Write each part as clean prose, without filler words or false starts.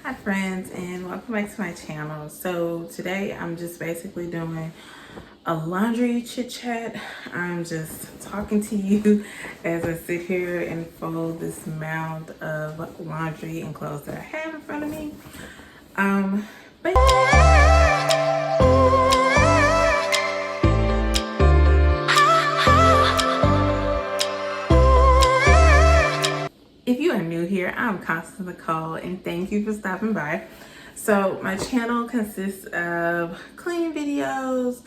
Hi friends, and welcome back to my channel. So today I'm just basically doing a laundry chit chat. I'm just talking to you as I sit here and fold this mound of laundry and clothes that I have in front of me. But if you are new here, I'm Constance Nicole, and thank you for stopping by. So my channel consists of cleaning videos,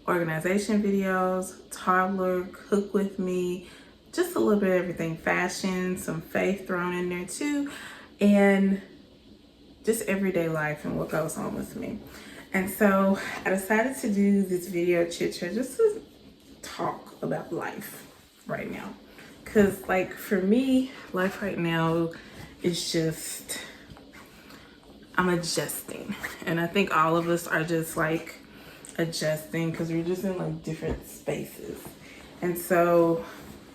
organization videos, toddler, cook with me, just a little bit of everything, fashion, some faith thrown in there too, and just everyday life and what goes on with me. And so I decided to do this video chit chat just to talk about life right now. Cause like for me, life right now is just, I'm adjusting. And I think all of us are just like adjusting because we're just in like different spaces. And so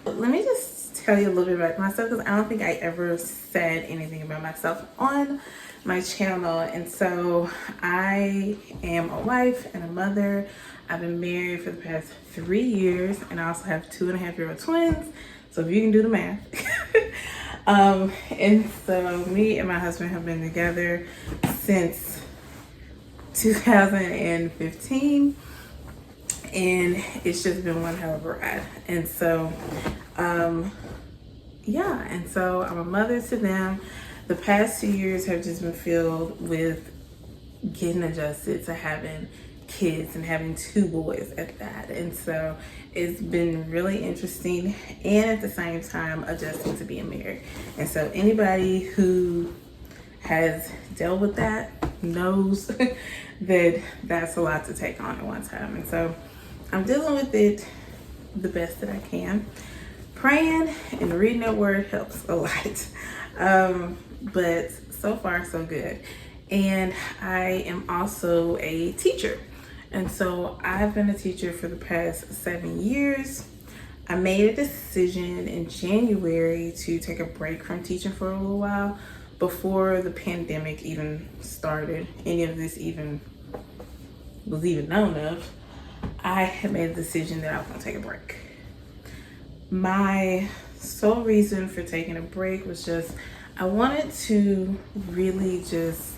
let me just tell you a little bit about myself because I don't think I ever said anything about myself on my channel. And so I am a wife and a mother. I've been married for the past 3 years, and I also have 2.5-year-old twins. So if you can do the math. And so me and my husband have been together since 2015. And it's just been one hell of a ride. And so, yeah, and so I'm a mother to them. The past 2 years have just been filled with getting adjusted to having kids and having 2 boys at that. And so it's been really interesting, and at the same time adjusting to being married. And so anybody who has dealt with that knows that that's a lot to take on at one time. And so I'm dealing with it the best that I can. Praying and reading that word helps a lot. But so far so good. And I am also a teacher. And so I've been a teacher for the past 7 years. I made a decision in January to take a break from teaching for a little while before the pandemic even started, any of this even was even known of. I had made a decision that I was gonna take a break. My sole reason for taking a break was just, I wanted to really just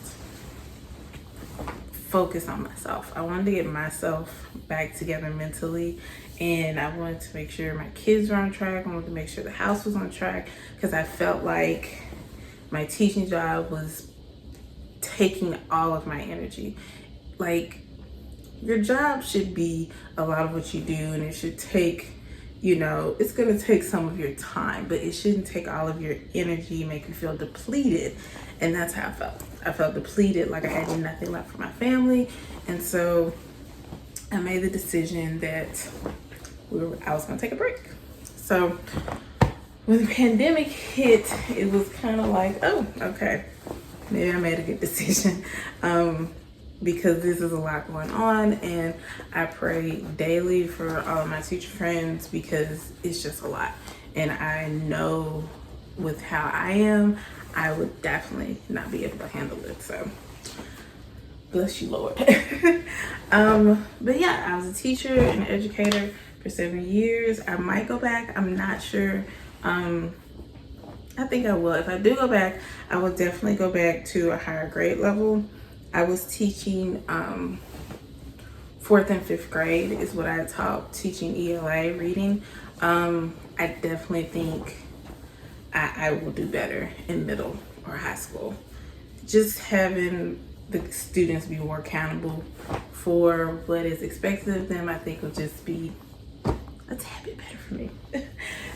focus on myself. I wanted to get myself back together mentally, and I wanted to make sure my kids were on track. I wanted to make sure the house was on track because I felt like my teaching job was taking all of my energy. Like, your job should be a lot of what you do, and it should take, it's gonna take some of your time, but it shouldn't take all of your energy, make you feel depleted. And that's how I felt. I felt depleted, like I had nothing left for my family. And so I made the decision that I was gonna take a break. So when the pandemic hit, it was kind of like, oh, okay, maybe I made a good decision. Because this is a lot going on, and I pray daily for all of my teacher friends because it's just a lot. And I know with how I am, I would definitely not be able to handle it. So bless you, Lord. But yeah, I was a teacher and educator for 7 years. I might go back. I'm not sure. I think I will. If I do go back, I will definitely go back to a higher grade level. I was teaching 4th and 5th grade is what I taught, teaching ELA reading. I definitely think I will do better in middle or high school. Just having the students be more accountable for what is expected of them, I think will just be a tad bit better for me.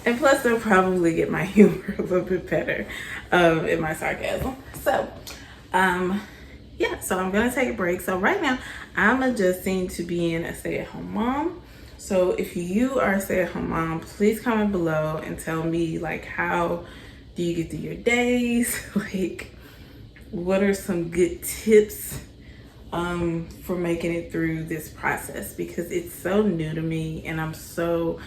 And plus they'll probably get my humor a little bit better in my sarcasm. So, yeah, so I'm gonna take a break. So right now I'm adjusting to being a stay-at-home mom. So if you are a stay-at-home mom, please comment below and tell me, like, how do you get through your days? Like, what are some good tips for making it through this process? Because it's so new to me, and I'm so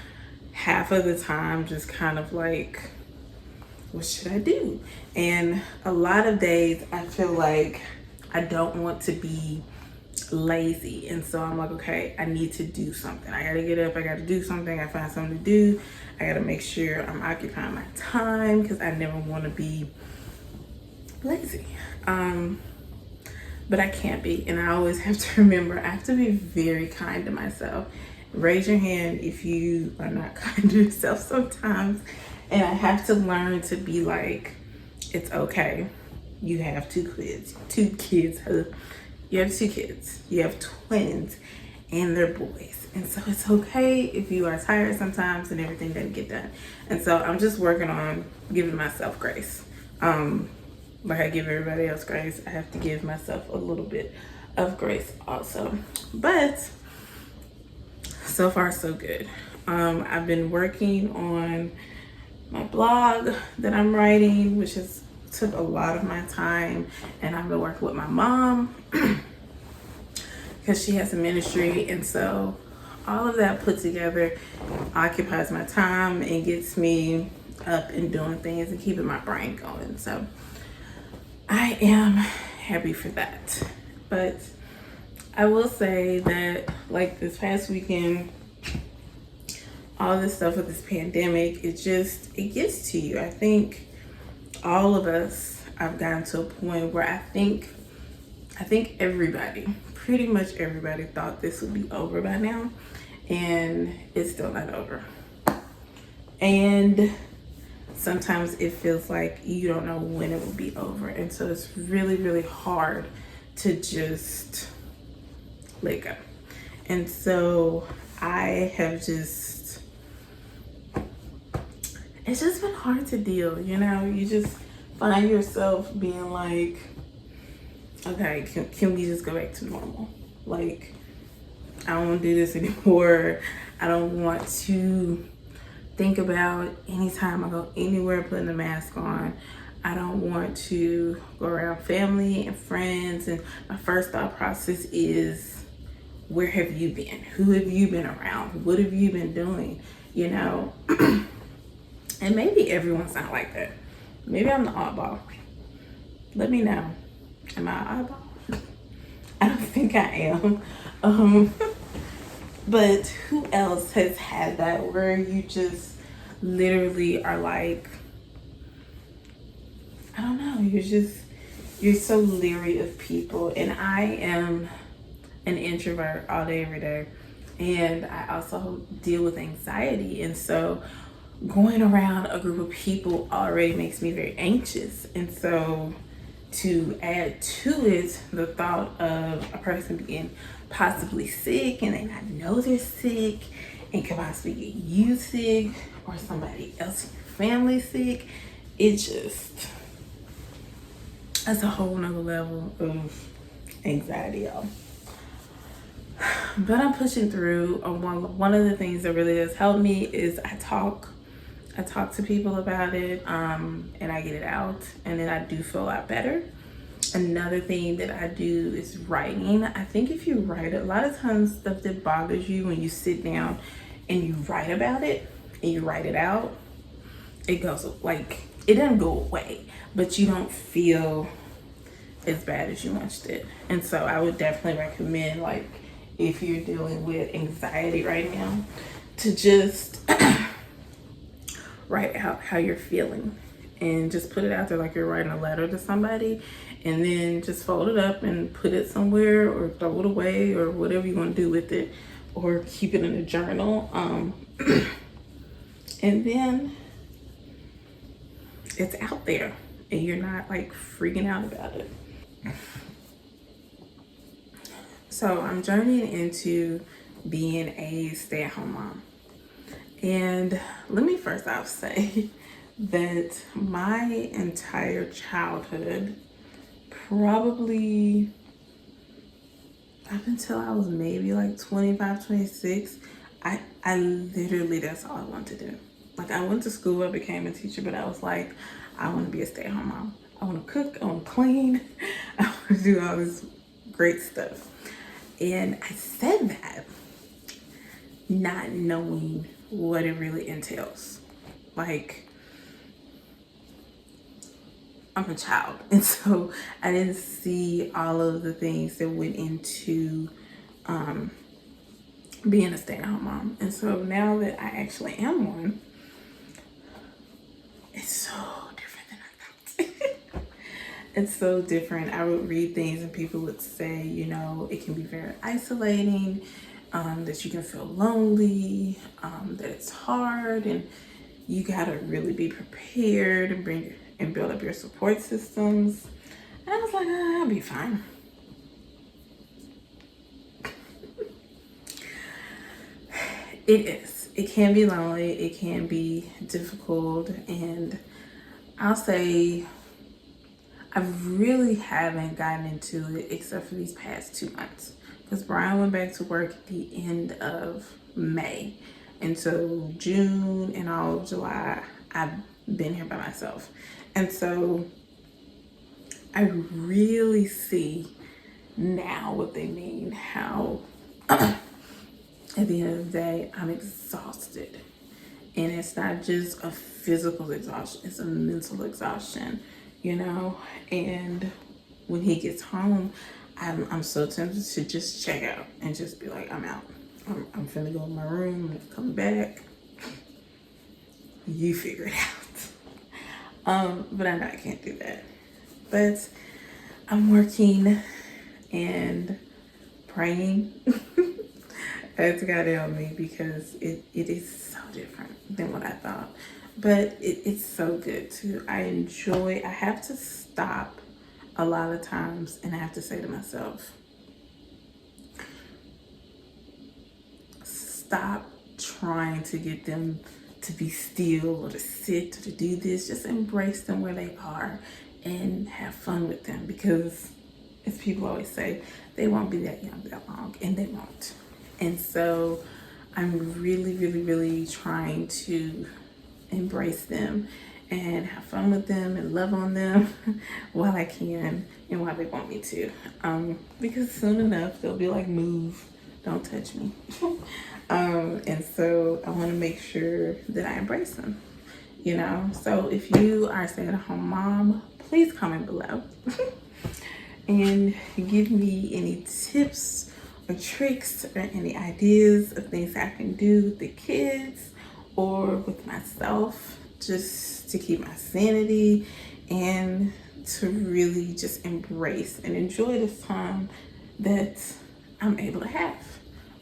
half of the time just kind of like what should I do? And a lot of days I feel like I don't want to be lazy. And so I'm like, okay, I need to do something. I gotta get up, I gotta do something, I find something to do. I gotta make sure I'm occupying my time because I never want to be lazy. But I can't be. And I always have to remember, I have to be very kind to myself. Raise your hand if you are not kind to yourself sometimes. And I have to learn to be like, it's okay. You have two kids. You have two kids. You have twins and they're boys. And so it's okay if you are tired sometimes and everything doesn't get done. And so I'm just working on giving myself grace. Like I give everybody else grace, I have to give myself a little bit of grace also. But so far so good. I've been working on my blog that I'm writing, which has took a lot of my time, and I've been working with my mom because she has a ministry, and so all of that put together occupies my time and gets me up and doing things and keeping my brain going. So I am happy for that. But I will say that like this past weekend, all this stuff with this pandemic, it gets to you. I think all of us have gotten to a point where I think everybody, pretty much everybody, thought this would be over by now, and it's still not over. And sometimes it feels like you don't know when it will be over, and so it's really, really hard to just let go. And so I have just, it's just been hard to deal, you know? You just find yourself being like, okay, can we just go back to normal? Like, I don't want to do this anymore. I don't want to think about anytime I go anywhere putting a mask on. I don't want to go around family and friends. And my first thought process is, where have you been? Who have you been around? What have you been doing? You know? And maybe everyone's not like that. Maybe I'm the oddball. Let me know. Am I an oddball? I don't think I am. But who else has had that where you just literally are like, I don't know, you're so leery of people. And I am an introvert all day, every day. And I also deal with anxiety. And so going around a group of people already makes me very anxious. And so to add to it the thought of a person being possibly sick and they not know they're sick and could possibly get you sick or somebody else in your family sick, that's a whole nother level of anxiety, y'all. But I'm pushing through. One of the things that really does help me is I talk to people about it, and I get it out, and then I do feel a lot better. Another thing that I do is writing. I think if you write, a lot of times stuff that bothers you when you sit down and you write about it and you write it out, it goes, like, it doesn't go away, but you don't feel as bad as you once did. And so I would definitely recommend, like, if you're dealing with anxiety right now, to just write out how you're feeling and just put it out there like you're writing a letter to somebody, and then just fold it up and put it somewhere or throw it away or whatever you want to do with it, or keep it in a journal. And then it's out there and you're not like freaking out about it. So I'm journeying into being a stay-at-home mom. And let me first off say that my entire childhood, probably up until I was maybe like 25, 26, I literally, that's all I wanted to do. Like, I went to school, I became a teacher, but I was like, I want to be a stay-at-home mom. I want to cook, I want to clean, I want to do all this great stuff. And I said that not knowing what it really entails. Like, I'm a child, and so I didn't see all of the things that went into being a stay-at-home mom. And so now that I actually am one, it's so different than I thought. It's so different. I would read things and people would say, you know, it can be very isolating, that you can feel lonely, that it's hard, and you gotta really be prepared and build up your support systems. And I was like, I'll be fine. It is. It can be lonely. It can be difficult. And I'll say I really haven't gotten into it except for these past 2 months. Because Brian went back to work at the end of May. And so June and all of July, I've been here by myself. And so I really see now what they mean, how at the end of the day, I'm exhausted. And it's not just a physical exhaustion, it's a mental exhaustion, you know? And when he gets home, I'm so tempted to just check out and just be like, I'm out. I'm finna go in my room and come back. You figure it out. But I know I can't do that. But I'm working and praying. That's God help me, because it is so different than what I thought. But it's so good too. I have to stop a lot of times and I have to say to myself, stop trying to get them to be still or to sit or to do this. Just embrace them where they are and have fun with them, because as people always say, they won't be that young that long, and they won't. And so I'm really, really, really trying to embrace them and have fun with them and love on them while I can and while they want me to. Because soon enough, they'll be like, move, don't touch me. And so I want to make sure that I embrace them, you know? So if you are a stay-at-home mom, please comment below and give me any tips or tricks or any ideas of things I can do with the kids or with myself, just to keep my sanity and to really just embrace and enjoy this time that I'm able to have.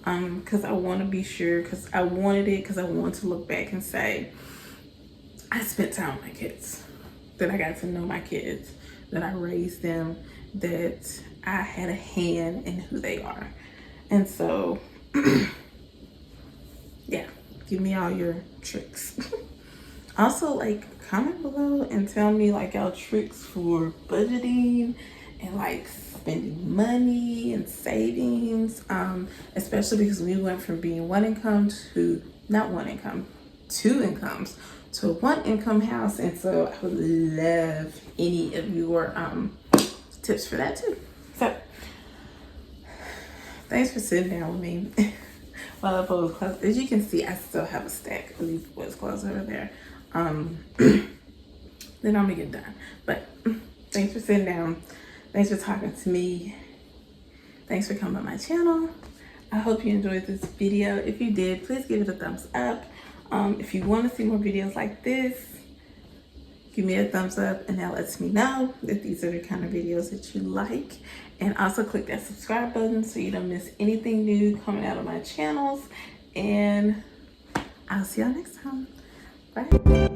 Because I want to be sure, because I wanted it, because I want to look back and say, I spent time with my kids, that I got to know my kids, that I raised them, that I had a hand in who they are. And so, yeah, give me all your tricks. Also, like, comment below and tell me, like, y'all tricks for budgeting and, like, spending money and savings. Especially because we went from being two incomes to a one income house. And so I would love any of your tips for that too. So thanks for sitting down with me while I fold clothes. As you can see, I still have a stack of these boys' clothes over there. Then I'm gonna get done. But thanks for sitting down. Thanks for talking to me. Thanks for coming on my channel. I hope you enjoyed this video. If you did, please give it a thumbs up. If you want to see more videos like this, give me a thumbs up, and that lets me know that these are the kind of videos that you like. And also click that subscribe button so you don't miss anything new coming out of my channels. And I'll see y'all next time. Bye.